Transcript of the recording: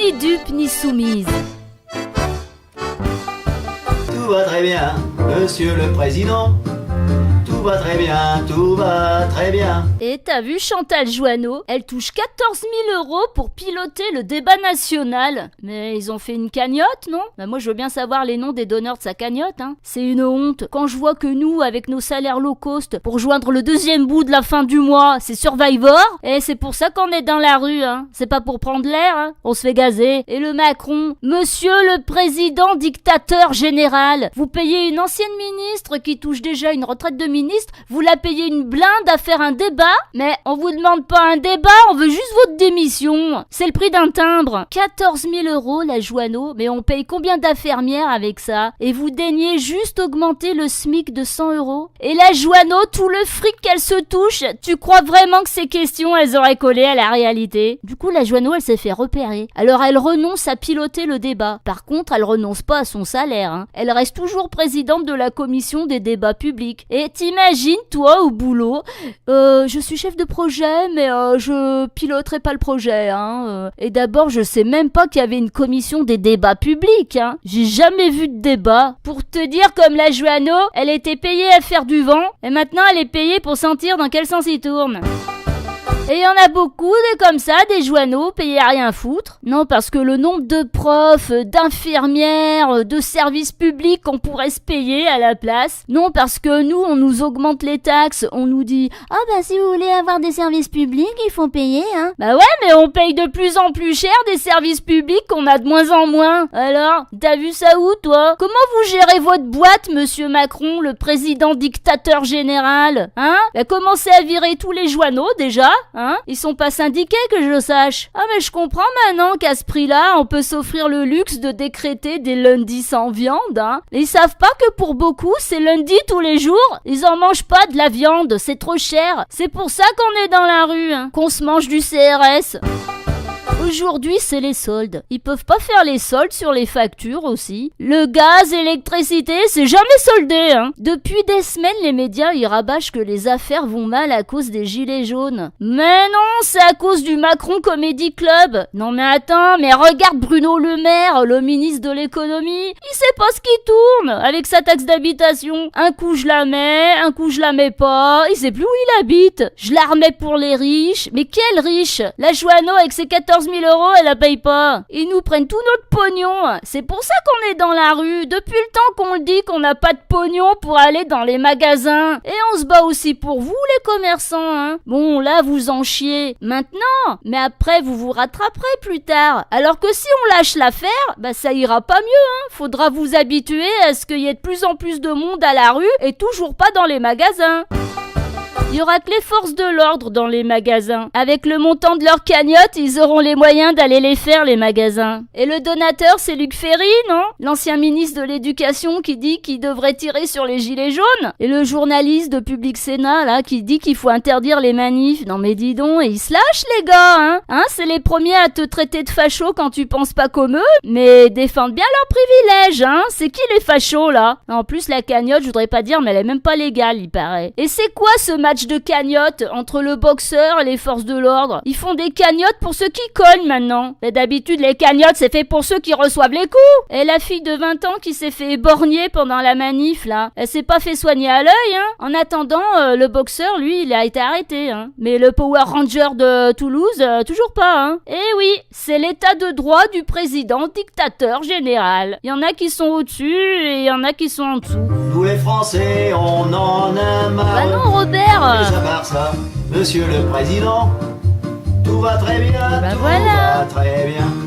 ni dupe ni soumise. Tout va très bien, monsieur le président. Tout va très bien, tout va très bien. Et t'as vu Chantal Joanneau? Elle touche 14 000 € pour piloter le débat national. Mais ils ont fait une cagnotte, non? Bah moi je veux bien savoir les noms des donneurs de sa cagnotte, hein. C'est une honte. Quand je vois que nous, avec nos salaires low cost, pour joindre le deuxième bout de la fin du mois, c'est Survivor, et c'est pour ça qu'on est dans la rue, hein. C'est pas pour prendre l'air, hein. On se fait gazer. Et le Macron, monsieur le président dictateur général, vous payez une ancienne ministre qui touche déjà une retraite de ministre, vous la payez une blinde à faire un débat, mais on vous demande pas un débat, on veut juste votre démission. C'est le prix d'un timbre. 14 000 € la Joanneau, mais on paye combien d'infirmières avec ça? Et vous daignez juste augmenter le SMIC de 100 €? Et la Joanneau, tout le fric qu'elle se touche, tu crois vraiment que ces questions, elles auraient collé à la réalité? Du coup, la Joanneau, elle s'est fait repérer. Alors elle renonce à piloter le débat. Par contre, elle renonce pas à son salaire, hein. Elle reste toujours présidente de la commission des débats publics. Et t'imagines, toi, au boulot, je suis chef de projet, mais je piloterai pas le projet, hein. Et d'abord, je sais même pas qu'il y avait une commission des débats publics, hein. J'ai jamais vu de débat. Pour te dire, comme la Joanneau, elle était payée à faire du vent, et maintenant elle est payée pour sentir dans quel sens il tourne. Et il y en a beaucoup des comme ça, des Joanneaux payés à rien foutre. Non, parce que le nombre de profs, d'infirmières, de services publics qu'on pourrait se payer à la place. Non, parce que nous, on nous augmente les taxes, on nous dit « Ah bah si vous voulez avoir des services publics, il faut payer, hein ». Bah ouais, mais on paye de plus en plus cher des services publics qu'on a de moins en moins. Alors, t'as vu ça où, toi? Comment vous gérez votre boîte, monsieur Macron, le président dictateur général? Hein? Bah commencez à virer tous les Joanneaux, déjà. Hein? Ils sont pas syndiqués que je sache. Ah mais je comprends maintenant qu'à ce prix-là, on peut s'offrir le luxe de décréter des lundis sans viande, hein. Ils savent pas que pour beaucoup, c'est lundi tous les jours. Ils en mangent pas de la viande, c'est trop cher. C'est pour ça qu'on est dans la rue, hein. Qu'on se mange du CRS. Aujourd'hui, c'est les soldes. Ils peuvent pas faire les soldes sur les factures aussi. Le gaz, l'électricité, c'est jamais soldé, hein. Depuis des semaines, les médias, ils rabâchent que les affaires vont mal à cause des gilets jaunes. Mais non, c'est à cause du Macron Comedy Club. Non mais attends, mais regarde Bruno Le Maire, le ministre de l'économie. Il sait pas ce qui tourne avec sa taxe d'habitation. Un coup je la mets, un coup je la mets pas. Il sait plus où il habite. Je la remets pour les riches. Mais quel riche? La Joanneau avec ses 14 000 €, elle la paye pas. Ils nous prennent tout notre pognon. C'est pour ça qu'on est dans la rue. Depuis le temps qu'on le dit qu'on n'a pas de pognon pour aller dans les magasins. Et on se bat aussi pour vous, les commerçants, hein. Bon, là, vous en chiez. Maintenant. Mais après, vous vous rattraperez plus tard. Alors que si on lâche l'affaire, bah ça ira pas mieux, hein. Faudra vous habituer à ce qu'il y ait de plus en plus de monde à la rue et toujours pas dans les magasins. Il y aura que les forces de l'ordre dans les magasins. Avec le montant de leur cagnotte, ils auront les moyens d'aller les faire, les magasins. Et le donateur, c'est Luc Ferry, non? L'ancien ministre de l'Éducation qui dit qu'il devrait tirer sur les gilets jaunes. Et le journaliste de Public Sénat, là, qui dit qu'il faut interdire les manifs. Non mais dis donc, et ils se lâchent, les gars, hein? Hein, c'est les premiers à te traiter de facho quand tu penses pas comme eux, mais défendent bien leurs privilèges, hein? C'est qui les fachos, là? En plus, la cagnotte, je voudrais pas dire, mais elle est même pas légale, il paraît. Et c'est quoi ce match de cagnotte entre le boxeur et les forces de l'ordre? Ils font des cagnottes pour ceux qui cognent maintenant. Mais d'habitude, les cagnottes, c'est fait pour ceux qui reçoivent les coups. Et la fille de 20 ans qui s'est fait éborgner pendant la manif, là, elle s'est pas fait soigner à l'œil, hein. En attendant, le boxeur, lui, il a été arrêté, hein. Mais le Power Ranger de Toulouse, toujours pas, hein. Et oui, c'est l'état de droit du président dictateur général. Il y en a qui sont au-dessus et il y en a qui sont en dessous. Nous les Français, on en a marre. Bah non, Robert. Mais à part ça, monsieur le président, tout va très bien, Bah tout voilà. va très bien.